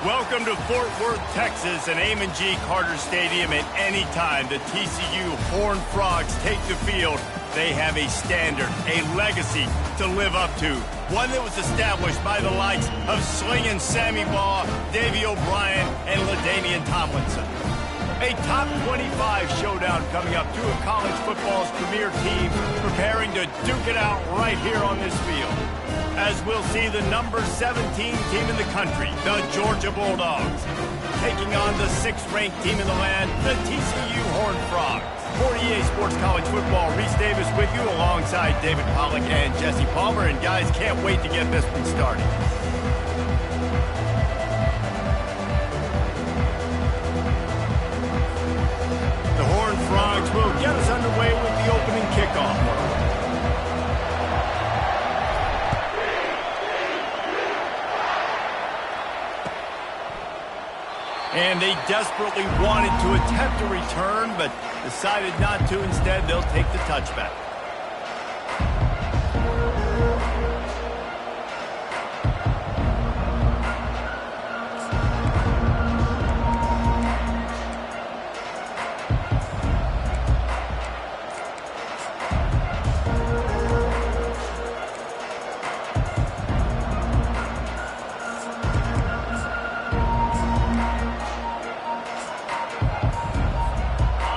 Welcome to Fort Worth, Texas, and Ncaa Carter Stadium. At any time the TCU Horned Frogs take the field, they have a standard, a legacy to live up to. One that was established by the likes of slinging Sammy Baugh, Davey O'Brien, and LaDainian Tomlinson. A top 25 showdown coming up. Two of college football's premier teams preparing to duke it out right here on this field. As we'll see the number 17 team in the country, the Georgia Bulldogs, taking on the 6th-ranked team in the land, the TCU Horned Frogs. For EA Sports College Football, Reese Davis with you alongside David Pollack and Jesse Palmer. And guys, can't wait to get this one started. The Horned Frogs will get us underway with the opening kickoff. And they desperately wanted to attempt a return, but decided not to. Instead, they'll take the touchback.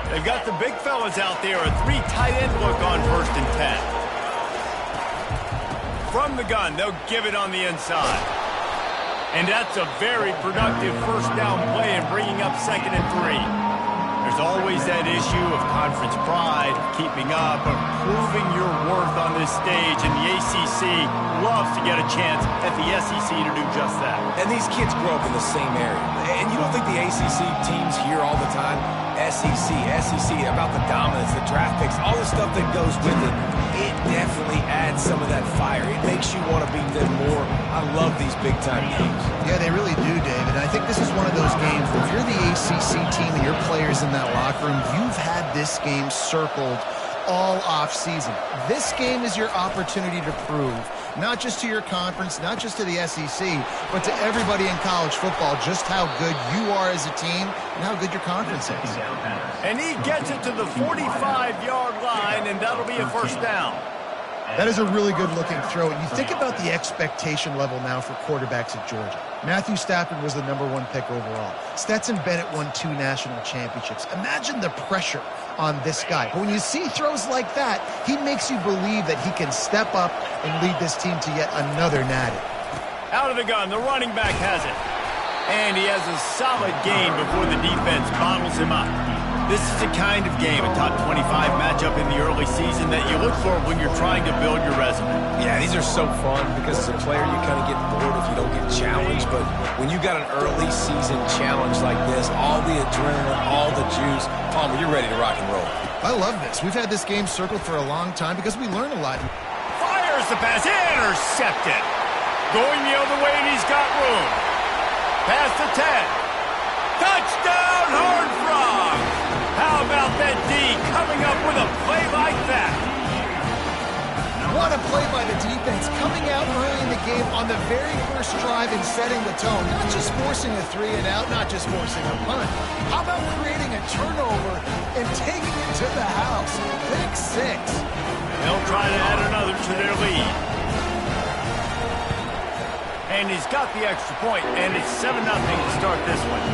They've got the big fellas out there, a 3 tight end look on 1st and 10. From the gun, they'll give it on the inside. And that's a very productive first down play and bringing up 2nd and 3. There's always that issue of conference pride, keeping up, of proving your worth on this stage, and the ACC loves to get a chance at the SEC to do just that. And these kids grow up in the same area. And you don't think the ACC teams hear all the time? SEC, about the dominance, the draft picks, all the stuff that goes with it. It definitely adds some of that fire. It makes you want to beat them more. I love these big-time games. Yeah, they really do, David. I think this is one of those games where if you're the ACC team and your players in that locker room, you've had this game circled all off-season. This game is your opportunity to prove, not just to your conference, not just to the SEC, but to everybody in college football, just how good you are as a team and how good your conference is. And he gets it to the 45-yard line, and that'll be a first down. That is a really good-looking throw. And you think about the expectation level now for quarterbacks at Georgia. Matthew Stafford was the #1 pick overall. Stetson Bennett won 2 national championships. Imagine the pressure on this guy. But when you see throws like that, he makes you believe that he can step up and lead this team to yet another natty. Out of the gun, the running back has it. And he has a solid gain before the defense bottles him up. This is the kind of game, a top 25 matchup in the early season, that you look for when you're trying to build your resume. Yeah, these are so fun because as a player you kind of get bored if you don't get challenged. But when you got an early season challenge like this, all the adrenaline, all the juice, Palmer, you're ready to rock and roll. I love this. We've had this game circled for a long time because we learn a lot. Fires the pass, intercepted. Going the other way, and he's got room. Past the 10. Touchdown, Horned Frogs! How about that D coming up with a play like that? What a play by the defense, coming out early in the game on the very first drive and setting the tone. Not just forcing a 3 and out, not just forcing a punt. How about creating a turnover and taking it to the house? Pick 6. They'll try to add another to their lead. And he's got the extra point, and it's 7-0 to start this one.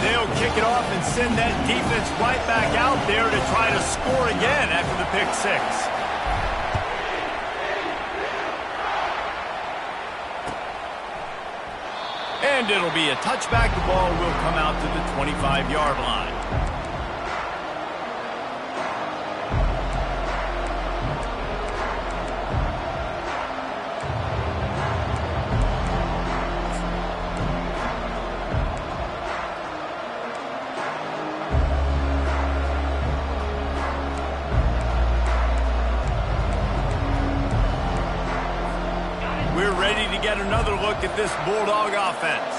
They'll kick it off and send that defense right back out there to try to score again after the pick 6. And it'll be a touchback. The ball will come out to the 25-yard line. We're ready to get another look at this Bulldog offense.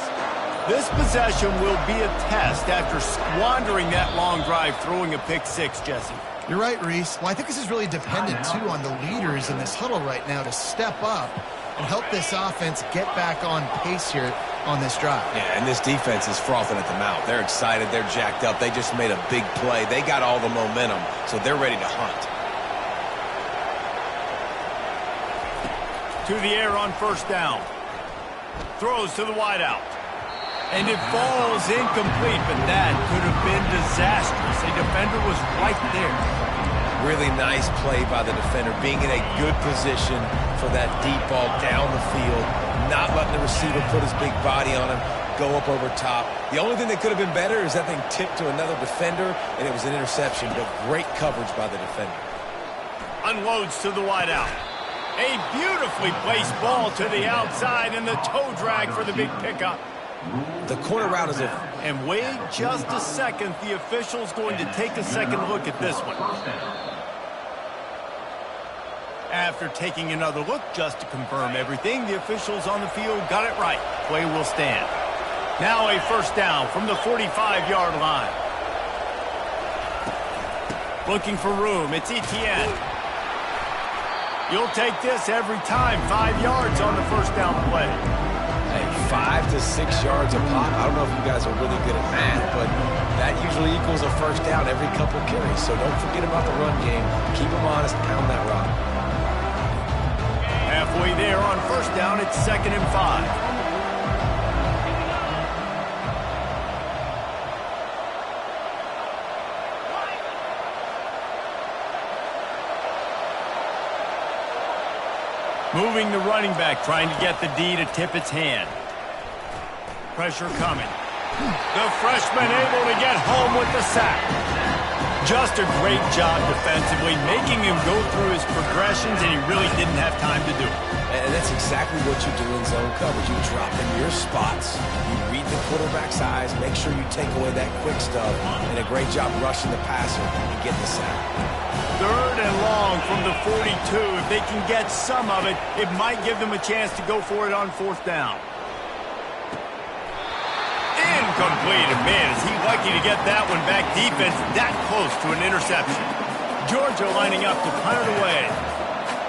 This possession will be a test after squandering that long drive, throwing a pick 6, Jesse. You're right, Reese. Well, I think this is really dependent, too, on the leaders in this huddle right now to step up and help this offense get back on pace here on this drive. Yeah, and this defense is frothing at the mouth. They're excited. They're jacked up. They just made a big play. They got all the momentum, so they're ready to hunt. To the air on first down. Throws to the wideout. And it falls incomplete, but that could have been disastrous. A defender was right there. Really nice play by the defender, being in a good position for that deep ball down the field, not letting the receiver put his big body on him, go up over top. The only thing that could have been better is that thing tipped to another defender, and it was an interception, but great coverage by the defender. Unloads to the wideout. A beautifully placed ball to the outside, and the toe drag for the big pickup. The corner route is a... And wait just a second. The official's going to take a second look at this one. After taking another look just to confirm everything, the officials on the field got it right. Play will stand. Now a first down from the 45-yard line. Looking for room. It's Etienne. You'll take this every time. 5 yards on the first down play. Hey, 5 to 6 yards a pop. I don't know if you guys are really good at math, but that usually equals a first down every couple carries. So don't forget about the run game. Keep them honest. Pound that rock. Halfway there on first down, it's 2nd and 5. Moving the running back, trying to get the D to tip its hand. Pressure coming. The freshman able to get home with the sack. Just a great job defensively, making him go through his progressions, and he really didn't have time to do it. And that's exactly what you do in zone coverage. You drop in your spots, you read the quarterback's eyes, make sure you take away that quick stuff, and a great job rushing the passer and getting the sack. 3rd and long from the 42. If they can get some of it, it might give them a chance to go for it on 4th down. Incomplete. And man, is he lucky to get that one back. Defense that close to an interception. Georgia lining up to punt it away.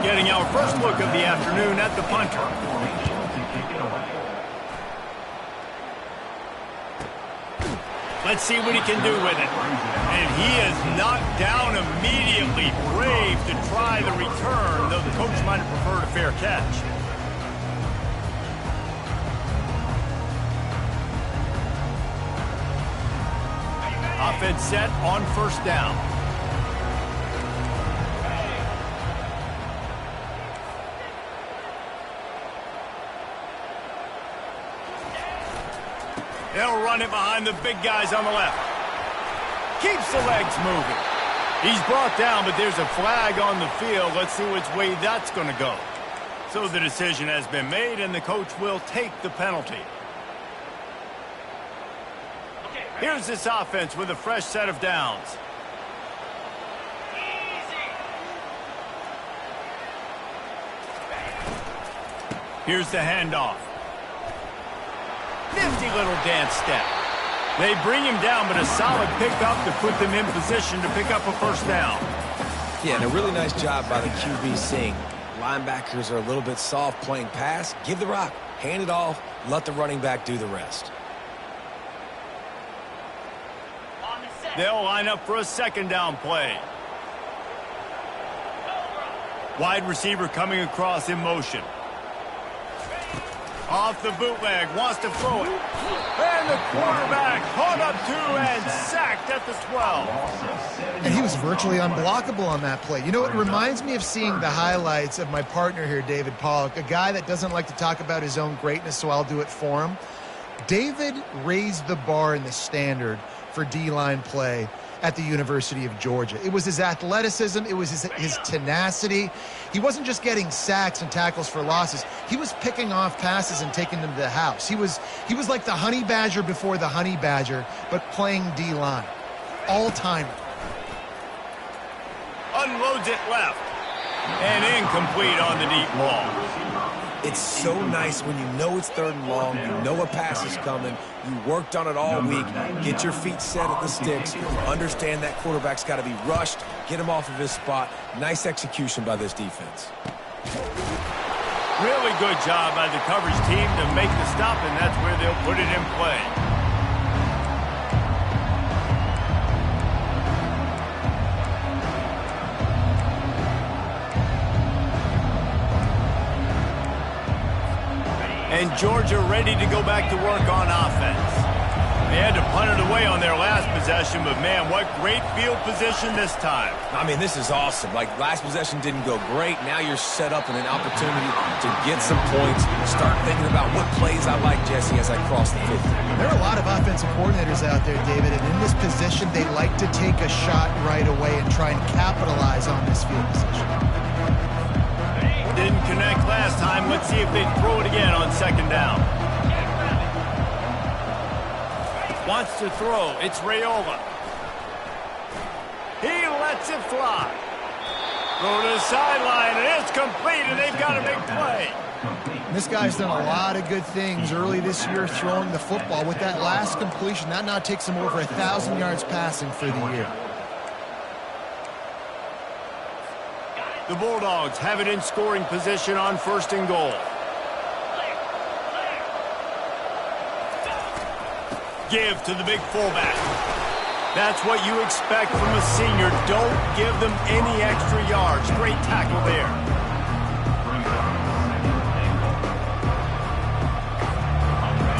Getting our first look of the afternoon at the punter. Let's see what he can do with it. And he is knocked down immediately. Brave to try the return, though the coach might have preferred a fair catch. Offense set on first down. They'll run it behind the big guys on the left. Keeps the legs moving. He's brought down, but there's a flag on the field. Let's see which way that's going to go. So the decision has been made, and the coach will take the penalty. Here's this offense with a fresh set of downs. Here's the handoff. Nifty little dance step. They bring him down, but a solid pickup to put them in position to pick up a first down. Yeah, and a really nice job by the QB seeing linebackers are a little bit soft playing pass. Give the rock, hand it off, let the running back do the rest. They'll line up for a 2nd down play. Wide receiver coming across in motion. Off the bootleg, wants to throw it. And the quarterback caught up to and sacked at the 12. And he was virtually unblockable on that play. You know, it reminds me of seeing the highlights of my partner here, David Pollock, a guy that doesn't like to talk about his own greatness, so I'll do it for him. David raised the bar in the standard for D-line play at the University of Georgia. It was his athleticism. It was his tenacity. He wasn't just getting sacks and tackles for losses. He was picking off passes and taking them to the house. He was like the honey badger before the honey badger, but playing D-line. All-timer. Unloads it left. And incomplete on the deep ball. It's so nice when you know it's 3rd and long, you know a pass is coming, you worked on it all week, get your feet set at the sticks, understand that quarterback's got to be rushed, get him off of his spot. Nice execution by this defense. Really good job by the coverage team to make the stop, and that's where they'll put it in play. And Georgia ready to go back to work on offense. They had to punt it away on their last possession, but man, what great field position this time. I mean, this is awesome. Like, last possession didn't go great. Now you're set up in an opportunity to get some points. Start thinking about what plays I like, Jesse, as I cross the 50. There are a lot of offensive coordinators out there, David, and in this position, they like to take a shot right away and try and capitalize on this field position. Didn't connect last time. Let's see if they throw it again on second down. Wants to throw. It's Raiola. He lets it fly. Throw to the sideline, and it's complete, and they've got a big play. This guy's done a lot of good things early this year throwing the football. With that last completion, that now takes him over 1,000 yards passing for the year. The Bulldogs have it in scoring position on 1st and goal. Give to the big fullback. That's what you expect from a senior. Don't give them any extra yards. Great tackle there.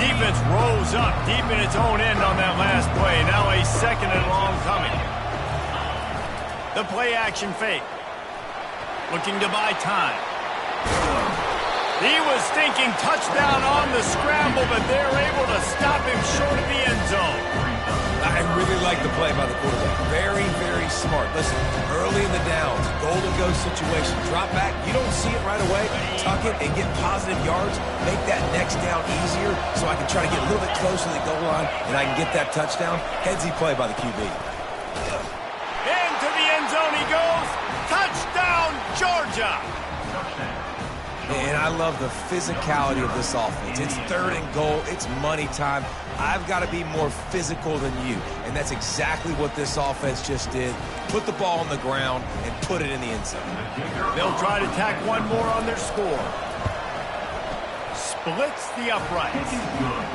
Defense rose up deep in its own end on that last play. Now a 2nd and long coming. The play action fake. Looking to buy time. He was thinking touchdown on the scramble, but they're able to stop him short of the end zone. I really like the play by the quarterback. Very, very smart. Listen, early in the downs, goal-to-go situation. Drop back, you don't see it right away. Tuck it and get positive yards. Make that next down easier so I can try to get a little bit closer to the goal line and I can get that touchdown. Headsy play by the QB. Into the end zone he goes. Touchdown, Georgia! And I love the physicality of this offense. It's 3rd and goal. It's money time. I've got to be more physical than you. And that's exactly what this offense just did. Put the ball on the ground and put it in the end zone. They'll try to tack one more on their score. Splits the uprights.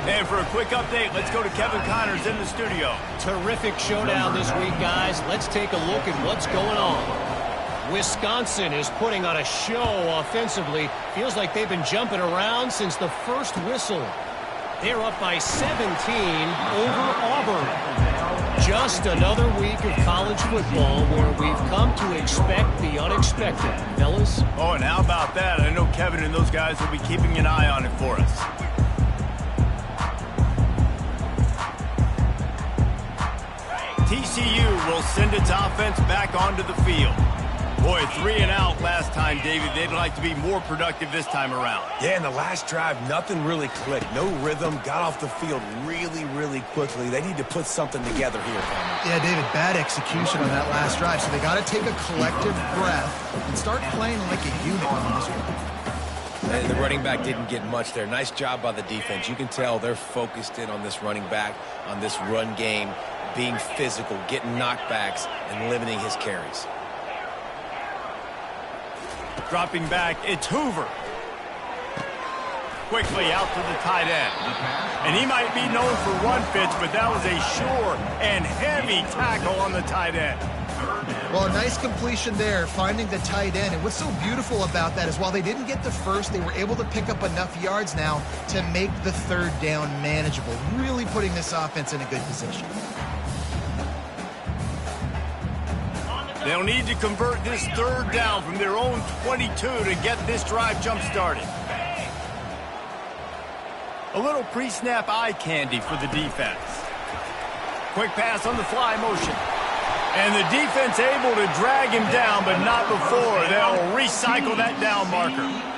And for a quick update, let's go to Kevin Connors in the studio. Terrific showdown this week, guys. Let's take a look at what's going on. Wisconsin is putting on a show offensively. Feels like they've been jumping around since the first whistle. They're up by 17 over Auburn. Just another week of college football where we've come to expect the unexpected. Fellas? Oh, and how about that? I know Kevin and those guys will be keeping an eye on it for us. TCU will send its offense back onto the field. Boy, 3 and out last time, David. They'd like to be more productive this time around. Yeah, in the last drive, nothing really clicked. No rhythm. Got off the field really, really quickly. They need to put something together here, Palmer. Yeah, David, bad execution on that last drive. So they got to take a collective breath and start playing like a unit on this one. And the running back didn't get much there. Nice job by the defense. You can tell they're focused in on this running back, on this run game, being physical, getting knockbacks, and limiting his carries. Dropping back, it's Hoover. Quickly out to the tight end. And he might be known for run fits, but that was a sure and heavy tackle on the tight end. Well, a nice completion there, finding the tight end. And what's so beautiful about that is while they didn't get the first, they were able to pick up enough yards now to make the 3rd down manageable, really putting this offense in a good position. They'll need to convert this 3rd down from their own 22 to get this drive jump-started. A little pre-snap eye candy for the defense. Quick pass on the fly motion. And the defense able to drag him down, but not before. They'll recycle that down marker.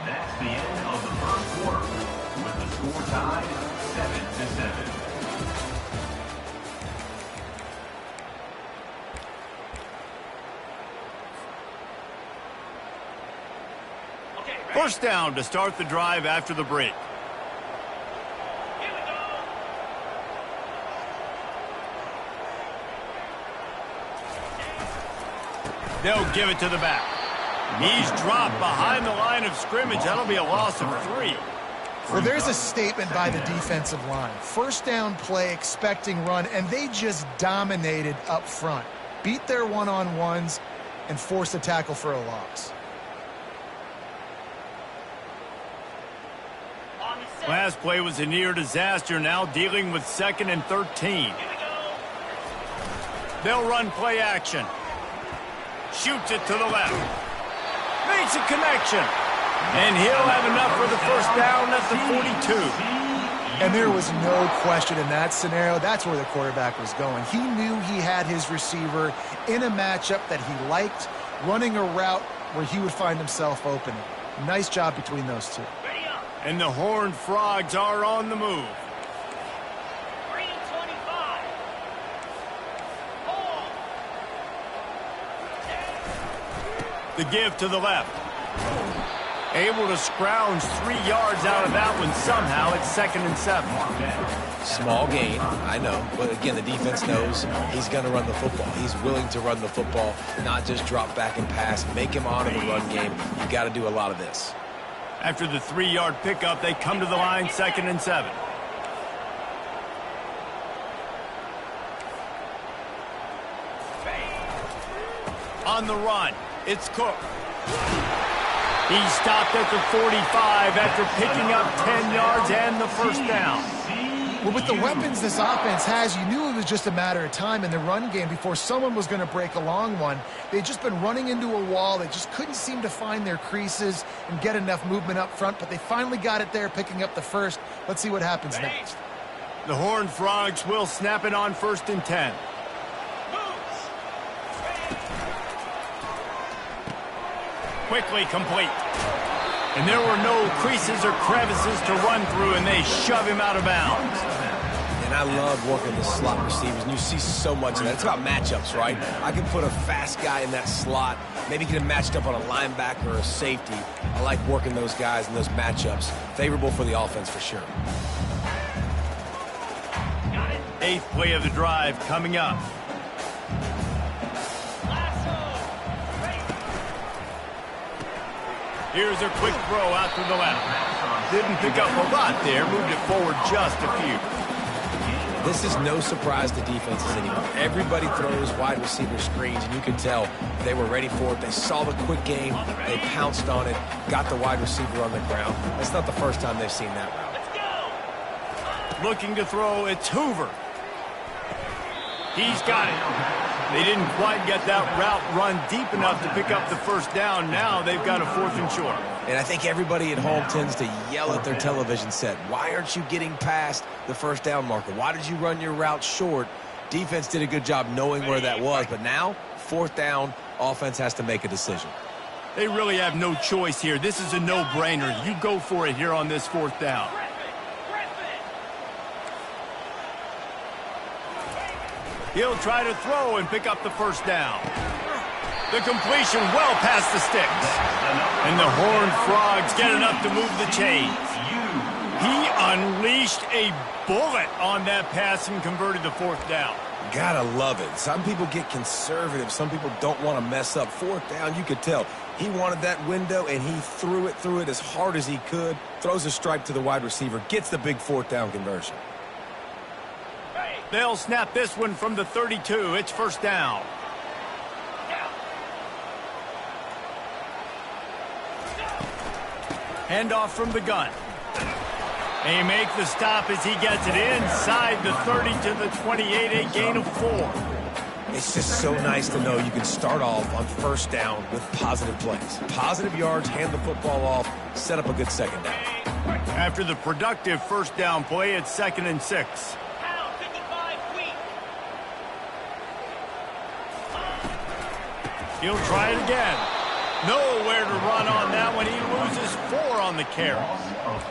That's the end of the 1st quarter, with the score tied 7-7. First down to start the drive after the break. They'll give it to the back. He's dropped behind the line of scrimmage. That'll be a loss of 3. Well, there's a statement by the defensive line. First down play, expecting run, and they just dominated up front. Beat their one-on-ones and forced a tackle for a loss. Last play was a near disaster, now dealing with 2nd and 13. They'll run play action. Shoots it to the left. Makes a connection. And he'll have enough for the first down at the 42. And there was no question in that scenario. That's where the quarterback was going. He knew he had his receiver in a matchup that he liked, running a route where he would find himself open. Nice job between those two. And the Horned Frogs are on the move. The give to the left. Able to scrounge 3 yards out of that one somehow. It's 2nd and 7. Small gain, I know. But again, the defense knows he's going to run the football. He's willing to run the football, not just drop back and pass. Make him honor the run game. You got to do a lot of this. After the 3-yard pickup, they come to the line, 2nd and 7. On the run, it's Cook. He stopped at the 45 after picking up 10 yards and the first down. Well, with the weapons this offense has, you knew it was just a matter of time in the run game before someone was going to break a long one. They'd just been running into a wall. They just couldn't seem to find their creases and get enough movement up front, but they finally got it there, picking up the first. Let's see what happens next. The Horned Frogs will snap it on 1st and 10. Quickly complete. And there were no creases or crevices to run through, and they shove him out of bounds. And I love working the slot receivers, and you see so much of that. It's about matchups, right? I can put a fast guy in that slot, maybe get him matched up on a linebacker or a safety. I like working those guys in those matchups. Favorable for the offense for sure. 8th play of the drive coming up. Here's a quick throw out to the left. Didn't pick up a lot there, moved it forward just a few. This is no surprise to defenses anymore. Everybody throws wide receiver screens, and you can tell they were ready for it. They saw the quick game, they pounced on it, got the wide receiver on the ground. That's not the first time they've seen that route. Looking to throw, it's Hoover. He's got it. They didn't quite get that route run deep enough to pick up the first down. Now they've got a 4th and short. And I think everybody at home tends to yell at their television set. Why aren't you getting past the first down marker? Why did you run your route short? Defense did a good job knowing where that was. But now, 4th down, offense has to make a decision. They really have no choice here. This is a no-brainer. You go for it here on this 4th down. He'll try to throw and pick up the first down. The completion well past the sticks. And the Horned Frogs get enough to move the chains. He unleashed a bullet on that pass and converted the 4th down. Gotta love it. Some people get conservative. Some people don't want to mess up. 4th down, you could tell. He wanted that window, and he threw it as hard as he could. Throws a strike to the wide receiver. Gets the big 4th down conversion. They'll snap this one from the 32. It's first down. Handoff from the gun. They make the stop as he gets it inside the 30 to the 28, a gain of 4. It's just so nice to know you can start off on first down with positive plays. Positive yards, hand the football off, set up a good second down. After the productive first down play, it's 2nd and 6. He'll try it again. Nowhere to run on that one. He loses 4 on the carry.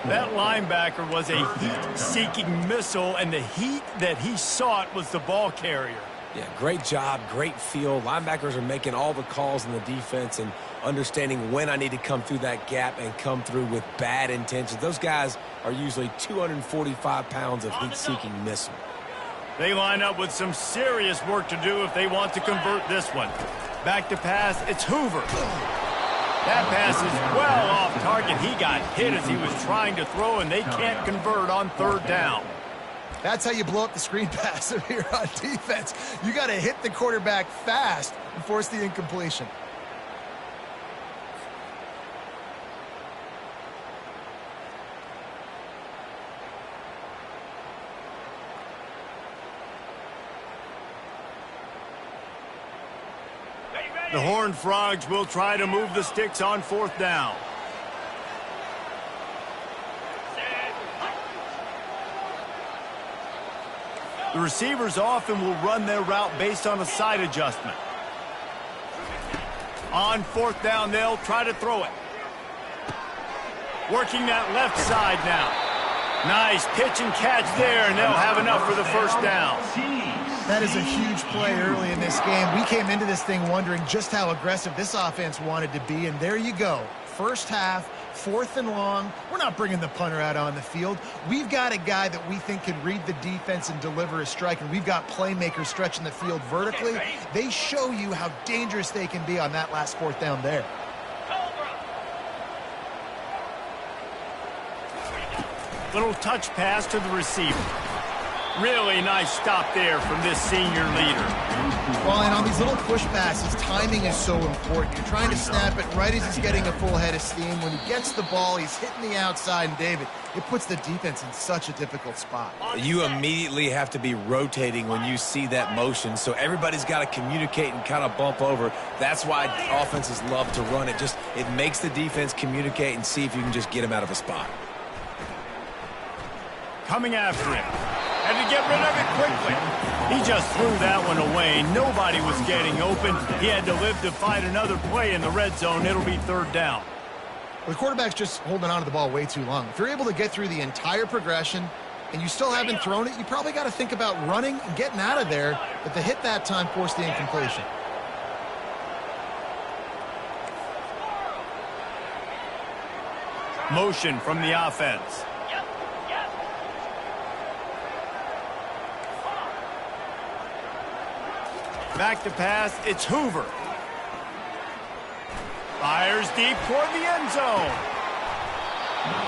That linebacker was a heat-seeking missile, and the heat that he sought was the ball carrier. Yeah, great job, great feel. Linebackers are making all the calls in the defense and understanding when I need to come through that gap and come through with bad intentions. Those guys are usually 245 pounds of heat-seeking missile. They line up with some serious work to do if they want to convert this one. Back to pass, it's Hoover. That pass is well off target. He got hit as he was trying to throw, and they can't convert on third down. That's how you blow up the screen pass here on defense. You got to hit the quarterback fast and force the incompletion. The Horned Frogs will try to move the sticks on fourth down. The receivers often will run their route based on a side adjustment. On fourth down, they'll try to throw it. Working that left side now. Nice pitch and catch there, and they'll have enough for the first down. That is a huge play early in this game. We came into this thing wondering just how aggressive this offense wanted to be, and there you go. First half, 4th and long. We're not bringing the punter out on the field. We've got a guy that we think can read the defense and deliver a strike, and we've got playmakers stretching the field vertically. They show you how dangerous they can be on that last 4th down there. Little touch pass to the receiver. Really nice stop there from this senior leader. Well, and on these little push passes, timing is so important. You're trying to snap it right as he's getting a full head of steam. When he gets the ball, he's hitting the outside, and David, it puts the defense in such a difficult spot. You immediately have to be rotating when you see that motion, so everybody's got to communicate and kind of bump over. That's why offenses love to run it. It makes the defense communicate and see if you can just get him out of a spot. Coming after him. Had to get rid of it quickly. He just threw that one away. Nobody was getting open. He had to live to find another play in the red zone. It'll be third down. The quarterback's just holding on to the ball way too long. If you're able to get through the entire progression and you still haven't thrown it, you probably got to think about running and getting out of there. But the hit that time forced the incompletion. Motion from the offense. Back to pass, it's Hoover. Fires deep toward the end zone.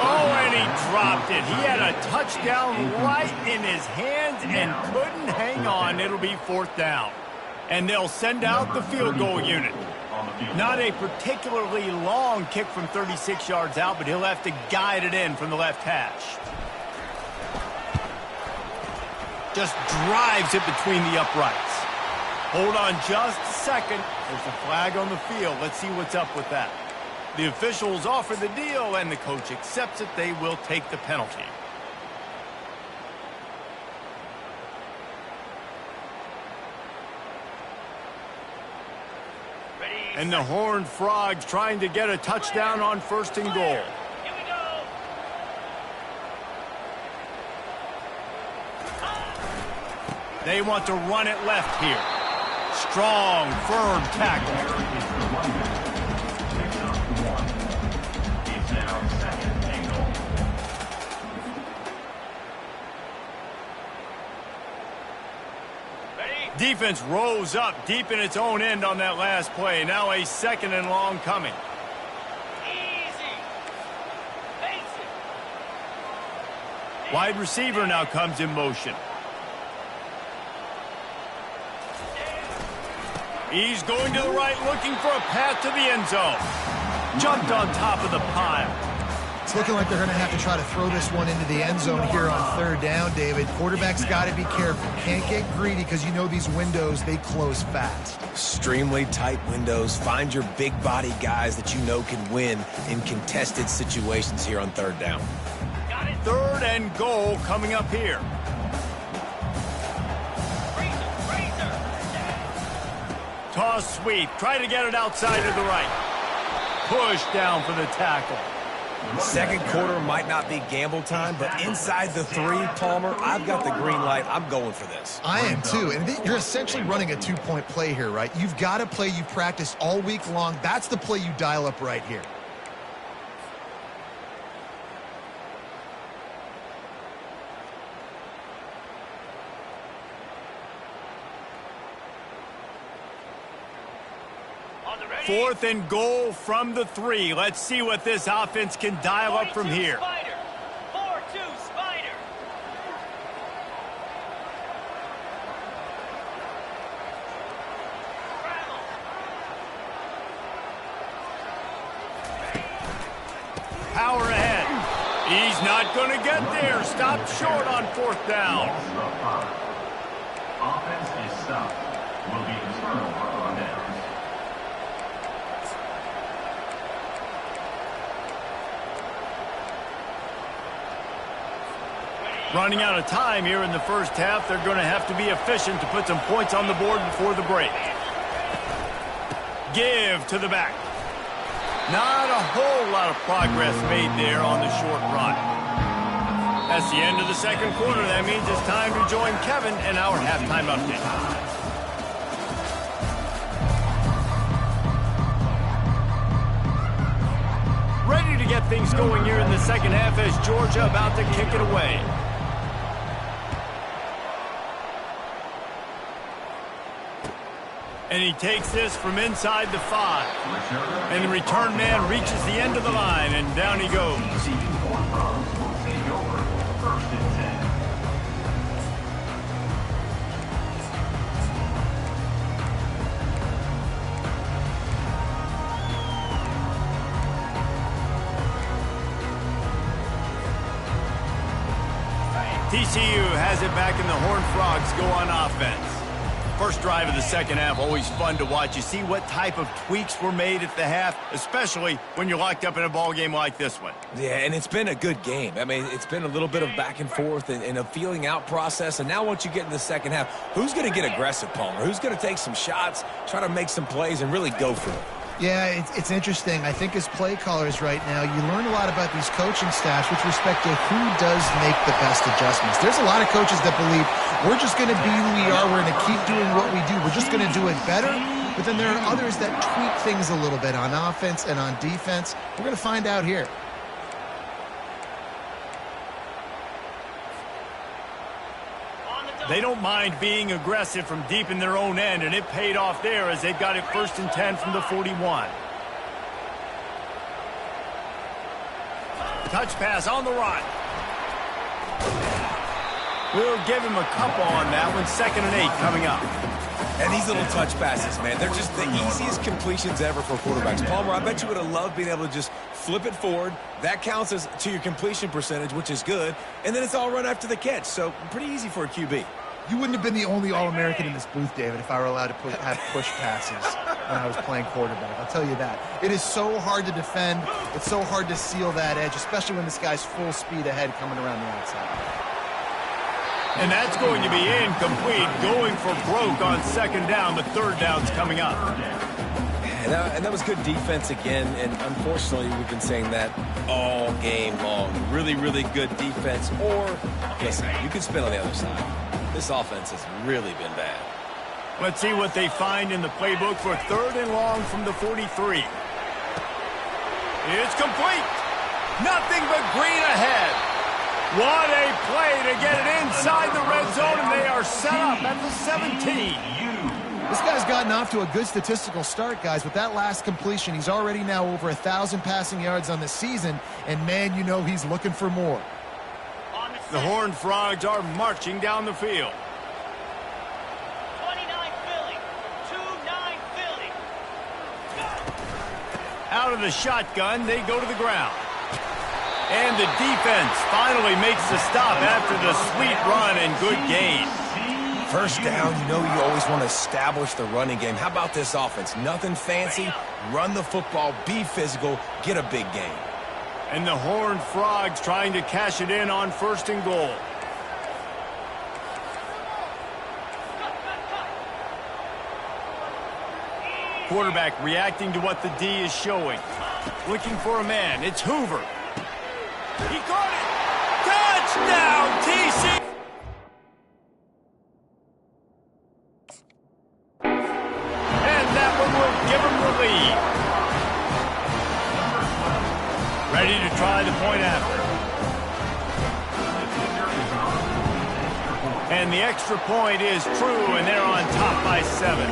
Oh, and he dropped it. He had a touchdown right in his hands and couldn't hang on. It'll be fourth down. And they'll send out the field goal unit. Not a particularly long kick from 36 yards out, but he'll have to guide it in from the left hash. Just drives it between the uprights. Hold on just a second. There's a flag on the field. Let's see what's up with that. The officials offer the deal, and the coach accepts it. They will take the penalty. And the Horned Frogs trying to get a touchdown on first and goal. They want to run it left here. Strong, firm tackle. Defense rose up deep in its own end on that last play. Now a second and long coming. Wide receiver now comes in motion. He's going to the right, looking for a path to the end zone. Jumped on top of the pile. It's looking like they're going to have to try to throw this one into the end zone here on third down, David. Quarterback's got to be careful. Can't get greedy because you know these windows, they close fast. Extremely tight windows. Find your big body guys that you know can win in contested situations here on third down. Third and goal coming up here. Toss sweep. Try to get it outside to the right. Push down for the tackle. Second quarter might not be gamble time, but inside the 3, Palmer, I've got the green light. I'm going for this. I am too. And you're essentially running a 2-point play here, right? You've got a play you've practiced all week long. That's the play you dial up right here. 4th and goal from the 3. Let's see what this offense can dial up from here. Spider. 4-2 Spider. Power ahead. He's not going to get there. Stopped short on 4th down. Offense is stopped. Will be a turnover on downs. Running out of time here in the first half. They're going to have to be efficient to put some points on the board before the break. Give to the back. Not a whole lot of progress made there on the short run. That's the end of the second quarter. That means it's time to join Kevin in our halftime update. Ready to get things going here in the second half as Georgia about to kick it away. And he takes this from inside the 5. And the return man reaches the end of the line, and down he goes. TCU has it back, and the Horned Frogs go on offense. First drive of the second half, always fun to watch. You see what type of tweaks were made at the half, especially when you're locked up in a ball game like this one. Yeah, and it's been a good game. I mean, it's been a little bit of back and forth and a feeling out process. And now once you get in the second half, who's going to get aggressive, Palmer? Who's going to take some shots, try to make some plays, and really go for it? Yeah, it's interesting. I think as play callers right now, you learn a lot about these coaching staffs with respect to who does make the best adjustments. There's a lot of coaches that believe we're just going to be who we are. We're going to keep doing what we do. We're just going to do it better. But then there are others that tweak things a little bit on offense and on defense. We're going to find out here. They don't mind being aggressive from deep in their own end, and it paid off there as they've got it 1st and 10 from the 41. Touch pass on the run. We'll give him a couple on that one. 2nd and 8 coming up. And these little touch passes, man, they're just the easiest completions ever for quarterbacks. Palmer, I bet you would have loved being able to just flip it forward. That counts as to your completion percentage, which is good. And then it's all run after the catch. So pretty easy for a QB. You wouldn't have been the only All-American in this booth, David, if I were allowed to have push passes when I was playing quarterback. I'll tell you that. It is so hard to defend. It's so hard to seal that edge, especially when this guy's full speed ahead coming around the outside. And that's going to be incomplete, going for broke on 2nd down. The 3rd down's coming up. And that was good defense again, and unfortunately we've been saying that all game long. Really, really good defense, or, listen, you could spin on the other side. This offense has really been bad. Let's see what they find in the playbook for 3rd and long from the 43. It's complete. Nothing but green ahead. What a play to get it inside the red zone, and they are set up at the 17. This guy's gotten off to a good statistical start, guys. With that last completion, he's already now over 1,000 passing yards on the season, and man, you know he's looking for more. The Horned Frogs are marching down the field. 29 Philly. 2-9 Philly. Out of the shotgun, they go to the ground. And the defense finally makes the stop after the sweet run and good gain. First down, you know you always want to establish the running game. How about this offense? Nothing fancy. Run the football, be physical, get a big gain. And the Horned Frogs trying to cash it in on 1st and goal. Quarterback reacting to what the D is showing. Looking for a man. It's Hoover. He caught it! Touchdown, TC! And that one will give him the lead. Ready to try the point after. And the extra point is true, and they're on top by 7.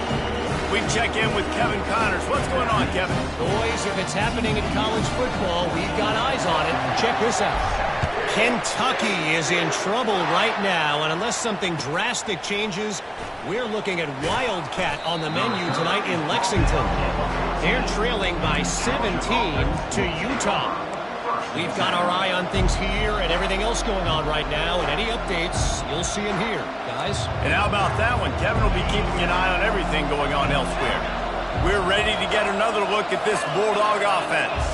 We check in with Kevin Connors. What's going on, Kevin? Boys, if it's happening in college football, we've got eyes on it. Check this out. Kentucky is in trouble right now, and unless something drastic changes, we're looking at Wildcat on the menu tonight in Lexington. They're trailing by 17 to Utah. We've got our eye on things here and everything else going on right now, and any updates, you'll see them here, guys. And how about that one? Kevin will be keeping an eye on everything going on elsewhere. We're ready to get another look at this Bulldog offense.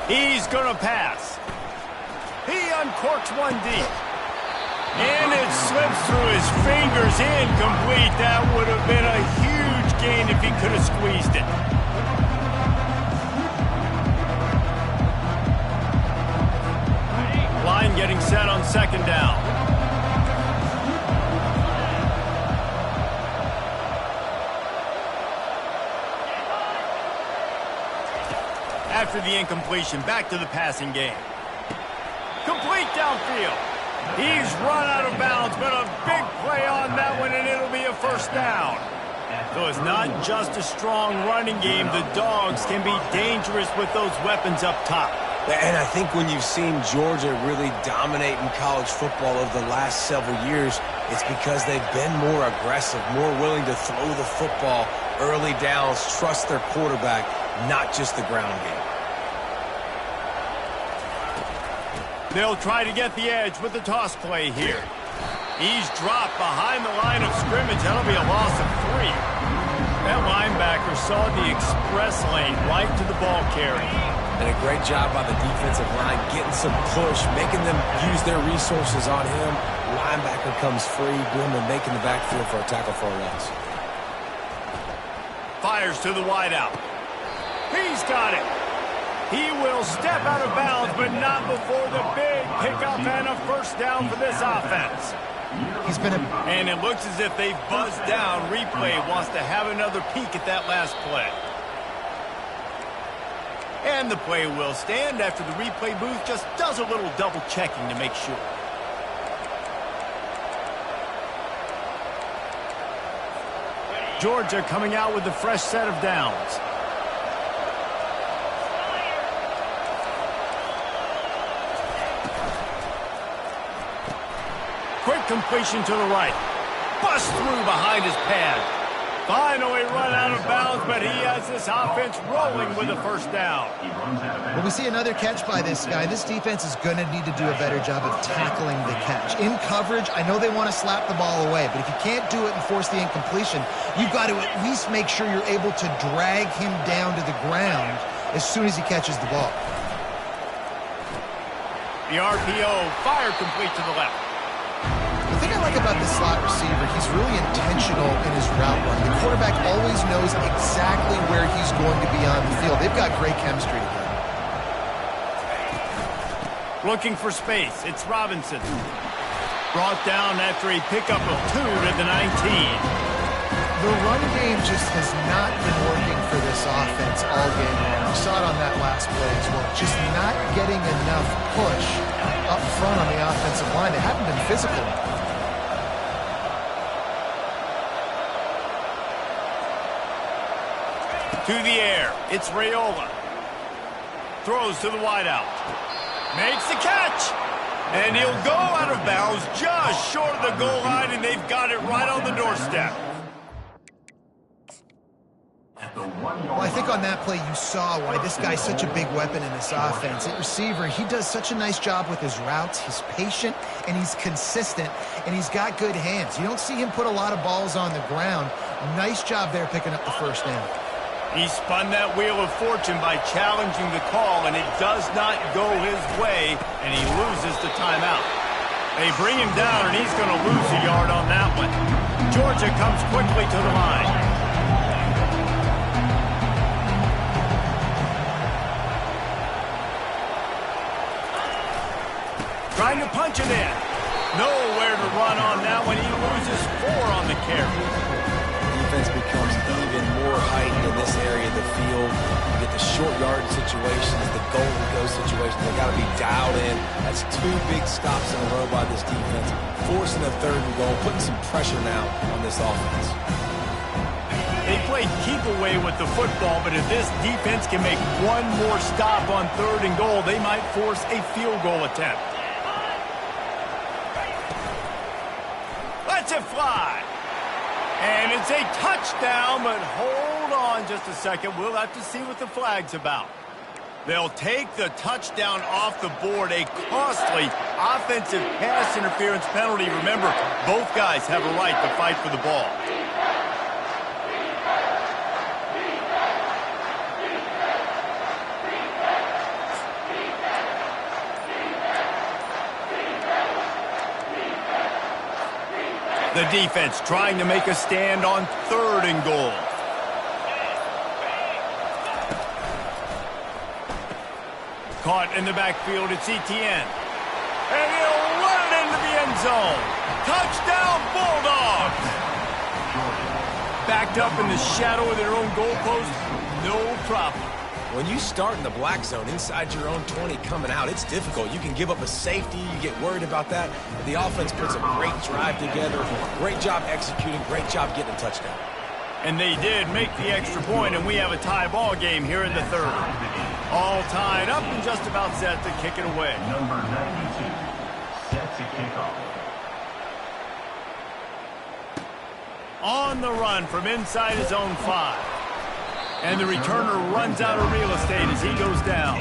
He's going to pass. He uncorks one deep. And it slips through his fingers, incomplete. That would have been a huge gain if he could have squeezed it. Line getting set on second down. After the incompletion, back to the passing game. Complete downfield. He's run out of bounds, but a big play on that one, and it'll be a first down. So it's not just a strong running game. The Dogs can be dangerous with those weapons up top. And I think when you've seen Georgia really dominate in college football over the last several years, it's because they've been more aggressive, more willing to throw the football early downs, trust their quarterback, not just the ground game. They'll try to get the edge with the toss play here. He's dropped behind the line of scrimmage. That'll be a loss of 3. That linebacker saw the express lane right to the ball carrier. And a great job by the defensive line, getting some push, making them use their resources on him. Linebacker comes free, boom, and making the backfield for a tackle for a loss. Fires to the wideout. He's got it. He will step out of bounds, but not before the big pickup and a first down for this offense. And it looks as if they've buzzed down. Replay wants to have another peek at that last play. And the play will stand after the replay booth just does a little double checking to make sure. Georgia coming out with a fresh set of downs. Quick completion to the right. Bust through behind his pad. Finally run out of bounds, but he has this offense rolling with a first down. Well, we see another catch by this guy. This defense is going to need to do a better job of tackling the catch. In coverage, I know they want to slap the ball away, but if you can't do it and force the incompletion, you've got to at least make sure you're able to drag him down to the ground as soon as he catches the ball. The RPO fired complete to the left. The thing I like about the slot receiver, he's really intentional in his route run. The quarterback always knows exactly where he's going to be on the field. They've got great chemistry together. Looking for space. It's Robinson. Brought down after a pickup of 2 to the 19. The run game just has not been working for this offense all game long. We saw it on that last play as well. Just not getting enough push up front on the offensive line. They haven't been physical. To the air. It's Raiola. Throws to the wideout. Makes the catch. And he'll go out of bounds just short of the goal line, and they've got it right on the doorstep. Well, I think on that play you saw why this guy's such a big weapon in this offense. At receiver, he does such a nice job with his routes. He's patient, and he's consistent, and he's got good hands. You don't see him put a lot of balls on the ground. Nice job there picking up the first down. He spun that wheel of fortune by challenging the call, and it does not go his way, and he loses the timeout. They bring him down, and he's going to lose a yard on that one. Georgia comes quickly to the line. Trying to punch it in. Nowhere to run on that one. He loses 4 on the carry. Defense becomes even more heightened in this area of the field. You get the short yard situations, the goal-and-go situations, they got to be dialed in. That's 2 big stops in a row by this defense, forcing a 3rd and goal, putting some pressure now on this offense. They played keep away with the football, but if this defense can make one more stop on 3rd and goal, they might force a field goal attempt. Lets it fly. And it's a touchdown, but hold on just a second. We'll have to see what the flag's about. They'll take the touchdown off the board, a costly offensive pass interference penalty. Remember, both guys have a right to fight for the ball. The defense trying to make a stand on 3rd and goal. Caught in the backfield, it's Etienne. And he'll run it into the end zone. Touchdown, Bulldogs! Backed up in the shadow of their own goalpost, no problem. When you start in the black zone inside your own 20 coming out, it's difficult. You can give up a safety. You get worried about that. But the offense puts a great drive together. Great job executing. Great job getting a touchdown. And they did make the extra point, and we have a tie ball game here in the 3rd. All tied up and just about set to kick it away. Number 92, set to kick off. On the run from inside his own 5. And the returner runs out of real estate as he goes down.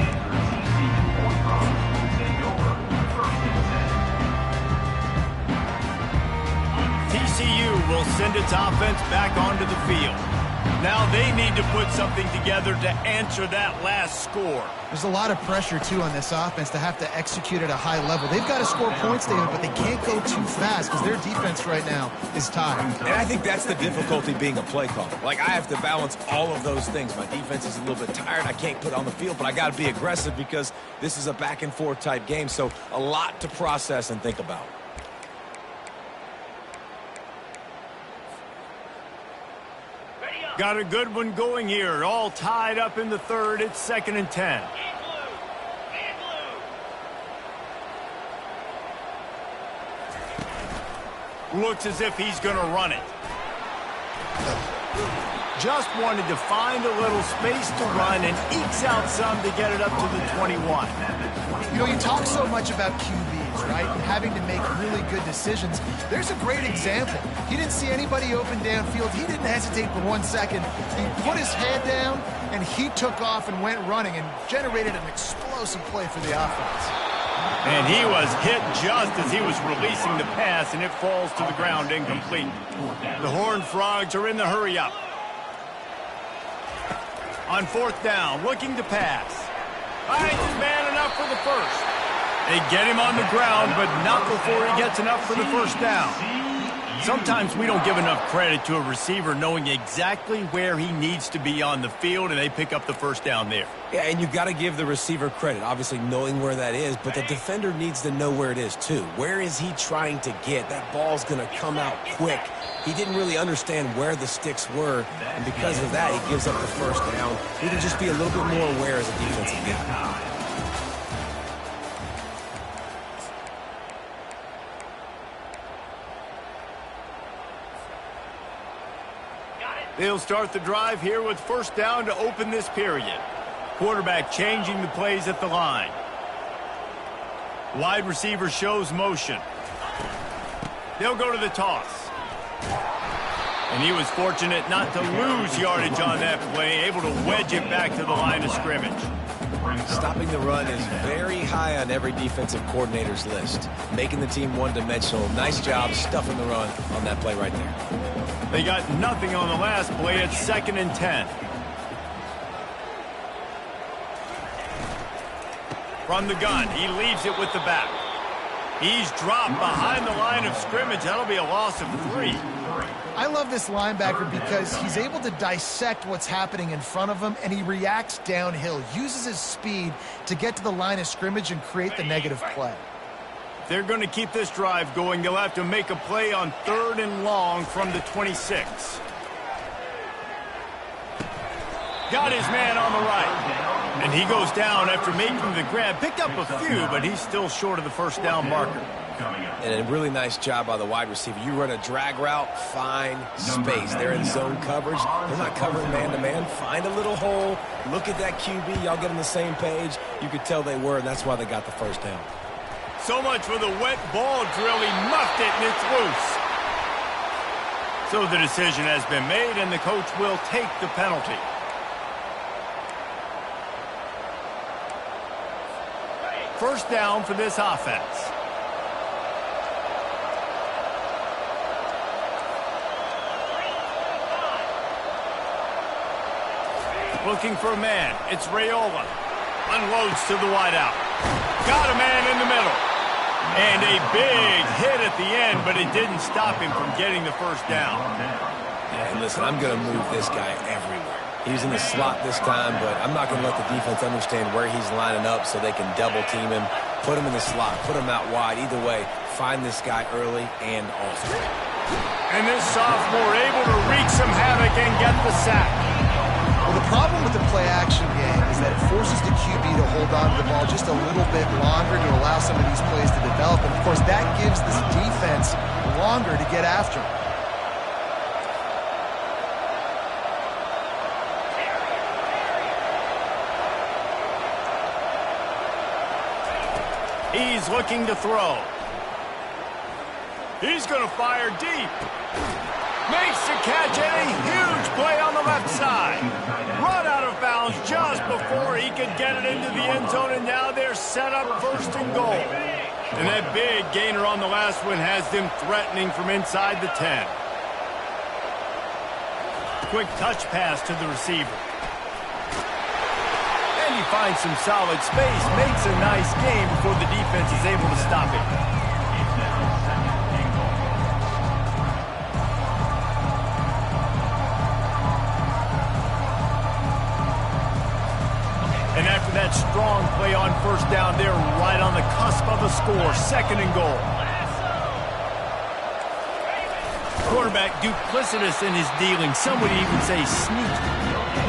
TCU will send its offense back onto the field. Now they need to put something together to answer that last score. There's a lot of pressure, too, on this offense to have to execute at a high level. They've got to score points, David, but they can't go too fast because their defense right now is tired. And I think that's the difficulty being a play caller. Like, I have to balance all of those things. My defense is a little bit tired. I can't put on the field, but I got to be aggressive because this is a back-and-forth type game, so a lot to process and think about. Got a good one going here. All tied up in the 3rd. It's 2nd and 10. Looks as if he's going to run it. Just wanted to find a little space to run and ekes out some to get it up to the 21. You know, you talk so much about QBs, right? And having to make really good decisions. There's a great example. He didn't see anybody open downfield. He didn't hesitate for 1 second. He put his head down, and he took off and went running and generated an explosive play for the offense. And he was hit just as he was releasing the pass, and it falls to the ground incomplete. The Horned Frogs are in the hurry-up. On 4th down, looking to pass. Finds his man enough for the first. They get him on the ground, but not before he gets enough for the first down. Sometimes we don't give enough credit to a receiver knowing exactly where he needs to be on the field, and they pick up the first down there. Yeah, and you've got to give the receiver credit, obviously knowing where that is, but the defender needs to know where it is too. Where is he trying to get? That ball's going to come out quick. He didn't really understand where the sticks were, and because of that, he gives up the first down. Need to just be a little bit more aware as a defensive guy. They'll start the drive here with first down to open this period. Quarterback changing the plays at the line. Wide receiver shows motion. They'll go to the toss. And he was fortunate not to lose yardage on that play, able to wedge it back to the line of scrimmage. Stopping the run is very high on every defensive coordinator's list. Making the team one-dimensional. Nice job stuffing the run on that play right there. They got nothing on the last play at 2nd and 10. From the gun, he leaves it with the back. He's dropped behind the line of scrimmage. That'll be a loss of 3. I love this linebacker because he's able to dissect what's happening in front of him, and he reacts downhill, uses his speed to get to the line of scrimmage and create the negative play. They're going to keep this drive going. They'll have to make a play on 3rd and long from the 26. Got his man on the right. And he goes down after making the grab. Picked up a few, but he's still short of the first down marker. And a really nice job by the wide receiver. You run a drag route, find space. They're in zone coverage. They're not covering man-to-man. Find a little hole. Look at that QB. Y'all get on the same page. You could tell they were, and that's why they got the first down. So much for the wet ball drill. He muffed it, and it's loose. So the decision has been made, and the coach will take the penalty. First down for this offense. Looking for a man. It's Raiola. Unloads to the wideout. Got a man in the middle. And a big hit at the end, but it didn't stop him from getting the first down. And listen, I'm going to move this guy everywhere. He's in the slot this time, but I'm not going to let the defense understand where he's lining up so they can double team him, put him in the slot, put him out wide. Either way, find this guy early and often. And this sophomore able to wreak some havoc and get the sack. Well, the problem with the play-action game is that it forces the QB to hold on to the ball just a little bit longer to allow some of these plays to develop. And, of course, that gives this defense longer to get after him. He's looking to throw. He's going to fire deep. Makes the catch, and a huge play on the left side. Run out of bounds just before he could get it into the end zone, and now they're set up first and goal. And that big gainer on the last one has them threatening from inside the 10. Quick touch pass to the receiver. And he finds some solid space, makes a nice game before the defense is able to stop it. And after that strong play on first down, they're right on the cusp of a score. Second and goal. Quarterback duplicitous in his dealing. Some would even say sneaky.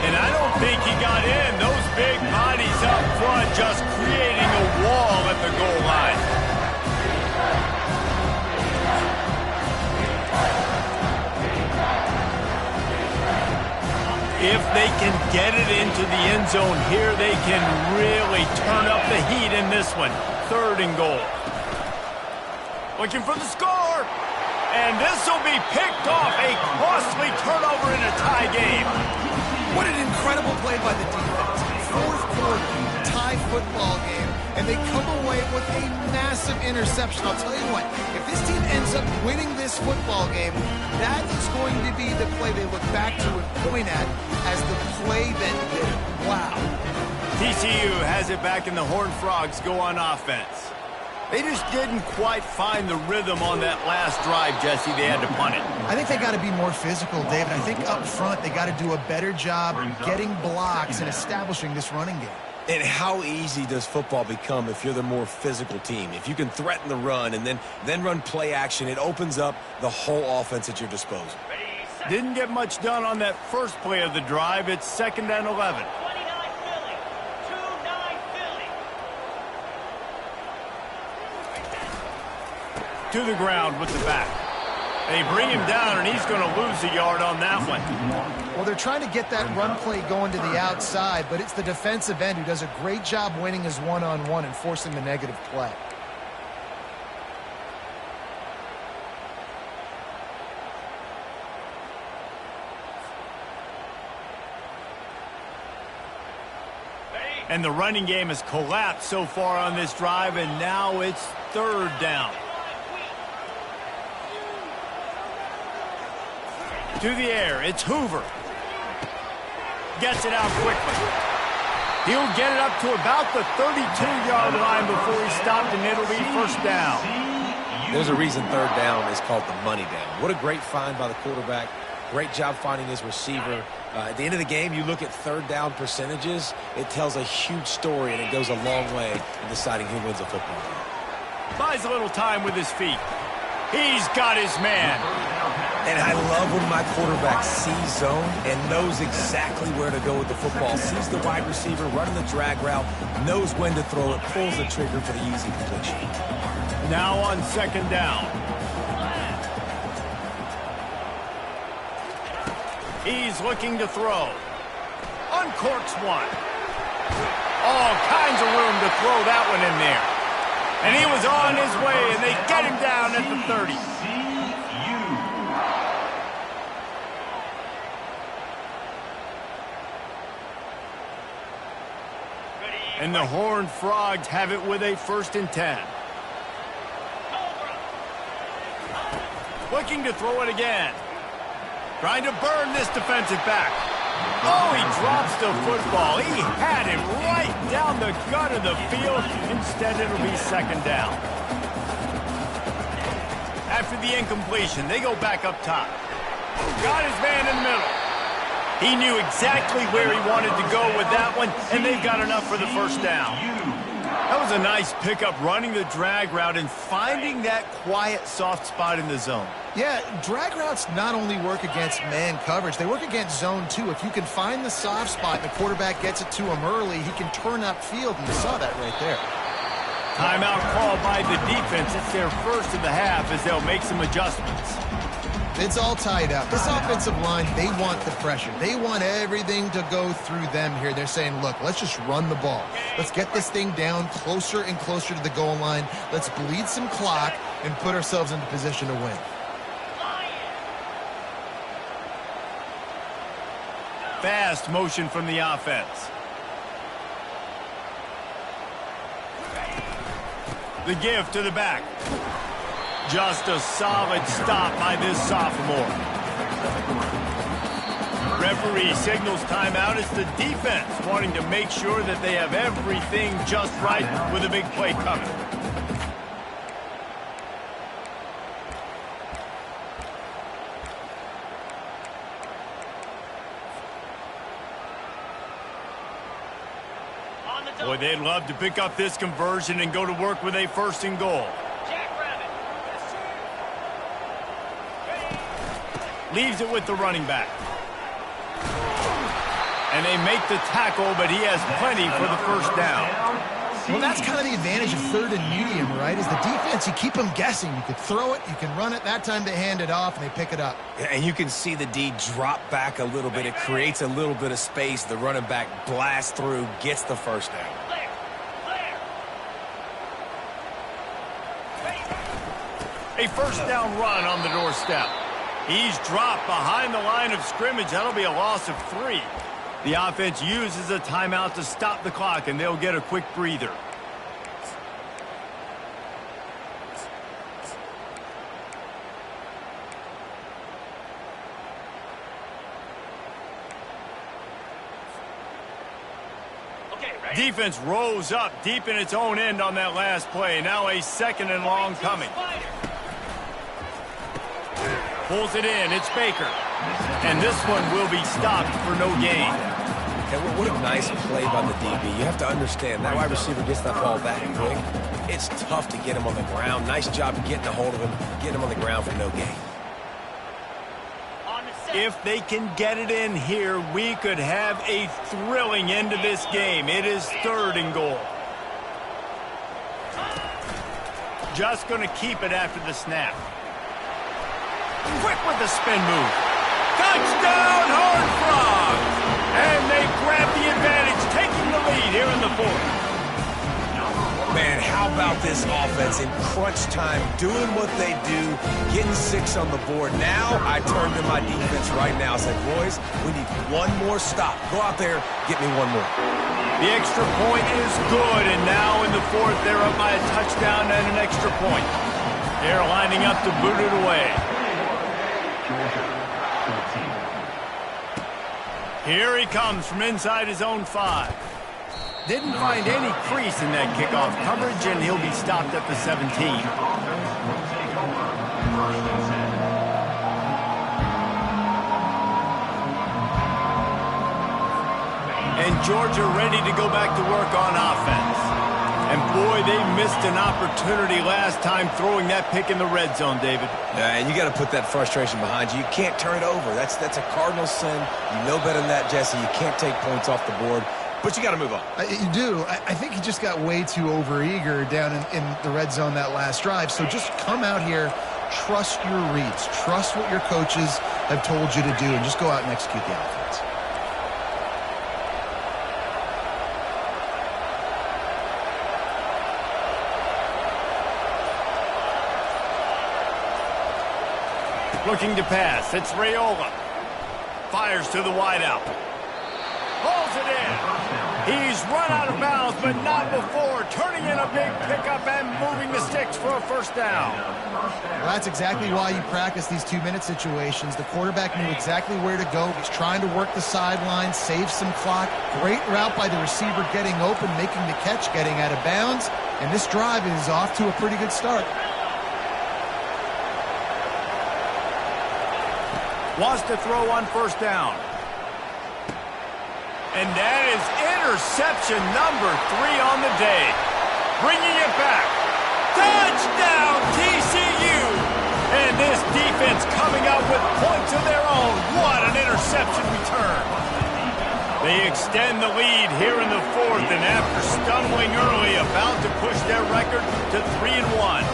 And I don't think he got in. Those big bodies up front just creating a wall at the goal line. If they can get it into the end zone here, they can really turn up the heat in this one. Third and goal. Looking for the score. And this will be picked off. A costly turnover in a tie game. What an incredible play by the defense. Fourth quarter, tie football game, and they come away with a massive interception. I'll tell you what, if this team ends up winning this football game, that is going to be the play they look back to and point at as the play that did it. Wow. TCU has it back, and the Horned Frogs go on offense. They just didn't quite find the rhythm on that last drive, Jesse. They had to punt it. I think they got to be more physical, David. I think up front they got to do a better job getting blocks and establishing this running game. And how easy does football become if you're the more physical team? If you can threaten the run and then run play action, it opens up the whole offense at your disposal. Didn't get much done on that first play of the drive. It's second and 11. To the ground with the back. They bring him down, and he's going to lose a yard on that one. Well, they're trying to get that run play going to the outside, but it's the defensive end who does a great job winning his one-on-one and forcing the negative play. And the running game has collapsed so far on this drive, and now it's third down. To the air, it's Hoover. Gets it out quickly. He'll get it up to about the 32-yard line before he's stopped, and it'll be first down. There's a reason third down is called the money down. What a great find by the quarterback. Great job finding his receiver. At the end of the game, you look at third down percentages. It tells a huge story, and it goes a long way in deciding who wins a football game. Buys a little time with his feet. He's got his man. And I love when my quarterback sees zone and knows exactly where to go with the football. Sees the wide receiver running the drag route, knows when to throw it, pulls the trigger for the easy completion. Now on second down. He's looking to throw. Uncorks one. All kinds of room to throw that one in there. And he was on his way, and they get him down at the 30. And the Horned Frogs have it with a 1st and 10. Looking to throw it again. Trying to burn this defensive back. Oh, he drops the football. He had him right down the gut of the field. Instead, it'll be second down. After the incompletion, they go back up top. Got his man in the middle. He knew exactly where he wanted to go with that one, and they've got enough for the 1st down. That was a nice pickup, running the drag route and finding that quiet, soft spot in the zone. Yeah, drag routes not only work against man coverage, they work against zone too. If you can find the soft spot and the quarterback gets it to him early, he can turn upfield, and you saw that right there. Timeout called by the defense. It's their 1st of the half as they'll make some adjustments. It's all tied up. This offensive line, they want the pressure. They want everything to go through them here. They're saying, look, let's just run the ball. Let's get this thing down closer and closer to the goal line. Let's bleed some clock and put ourselves into position to win. Fast motion from the offense. The give to the back. Just a solid stop by this sophomore. Referee signals timeout. It's the defense wanting to make sure that they have everything just right with a big play coming. Boy, they'd love to pick up this conversion and go to work with a 1st and goal. Leaves it with the running back. And they make the tackle, but he has plenty for the 1st down. Well, that's kind of the advantage of 3rd and medium, right? Is the defense, you keep them guessing. You can throw it, you can run it. That time they hand it off, and they pick it up. And you can see the D drop back a little bit. It creates a little bit of space. The running back blasts through, gets the 1st down. A 1st down run on the doorstep. He's dropped behind the line of scrimmage. That'll be a loss of 3. The offense uses a timeout to stop the clock, and they'll get a quick breather. Defense rose up deep in its own end on that last play. Now a 2nd and long coming. Pulls it in. It's Baker. And this one will be stopped for no gain. And what a nice play by the DB. You have to understand, that wide receiver gets that ball back quick. It's tough to get him on the ground. Nice job of getting a hold of him, getting him on the ground for no gain. If they can get it in here, we could have a thrilling end to this game. It is 3rd and goal. Just going to keep it after the snap. Quick with the spin move. Touchdown, Horned Frogs! And they grab the advantage, taking the lead here in the 4th. Man, how about this offense in crunch time, doing what they do, getting 6 on the board. Now I turn to my defense right now and say, boys, we need one more stop. Go out there, get me one more. The extra point is good, and now in the 4th, they're up by a touchdown and an extra point. They're lining up to boot it away. Here he comes from inside his own 5. Didn't find any crease in that kickoff coverage, and he'll be stopped at the 17. And Georgia ready to go back to work on offense. And boy, they missed an opportunity last time throwing that pick in the red zone, David. And you got to put that frustration behind you. You can't turn it over. That's a cardinal sin. You know better than that, Jesse. You can't take points off the board. But you got to move on. You do. I think he just got way too overeager down in the red zone that last drive. So just come out here, trust your reads, trust what your coaches have told you to do, and just go out and execute the offense. Looking to pass. It's Raiola. Fires to the wideout. Pulls it in. He's run out of bounds, but not before turning in a big pickup and moving the sticks for a first down. Well, that's exactly why you practice these 2-minute situations. The quarterback knew exactly where to go. He's trying to work the sideline, save some clock. Great route by the receiver getting open, making the catch, getting out of bounds. And this drive is off to a pretty good start. Wants to throw on first down. And that is interception number 3 on the day. Bringing it back. Touchdown, TCU! And this defense coming out with points of their own. What an interception return. They extend the lead here in the 4th, and after stumbling early, about to push their record to 3-1.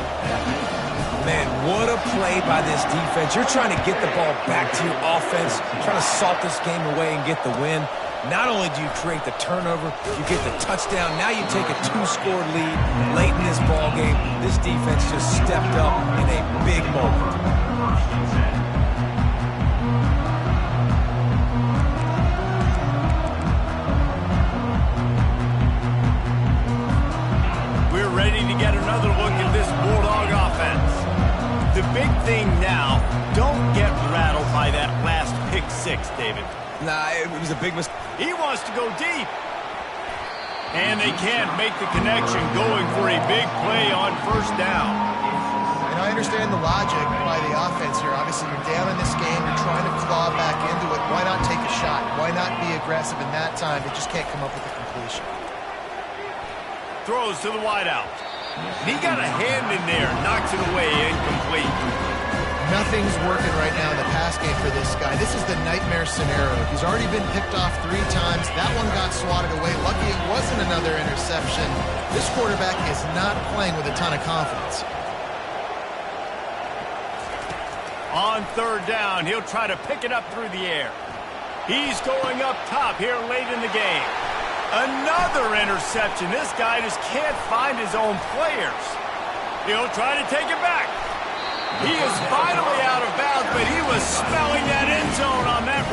Man, what a play by this defense. You're trying to get the ball back to your offense, trying to salt this game away and get the win. Not only do you create the turnover, you get the touchdown. Now you take a 2-score lead late in this ball game. This defense just stepped up in a big moment. We're ready to get another look at this Bulldog offense. The big thing now, don't get rattled by that last pick 6, David. Nah, it was a big mistake. He wants to go deep. And they can't make the connection, going for a big play on first down. And I understand the logic by the offense here. Obviously, you're down in this game. You're trying to claw back into it. Why not take a shot? Why not be aggressive in that time? They just can't come up with a completion. Throws to the wideout. He got a hand in there, knocks it away, incomplete. Nothing's working right now in the pass game for this guy. This is the nightmare scenario. He's already been picked off 3 times. That one got swatted away. Lucky it wasn't another interception. This quarterback is not playing with a ton of confidence. On third down, he'll try to pick it up through the air. He's going up top here late in the game. Another interception. This guy just can't find his own players. He'll try to take it back. He is finally out of bounds, but he was smelling that end zone on that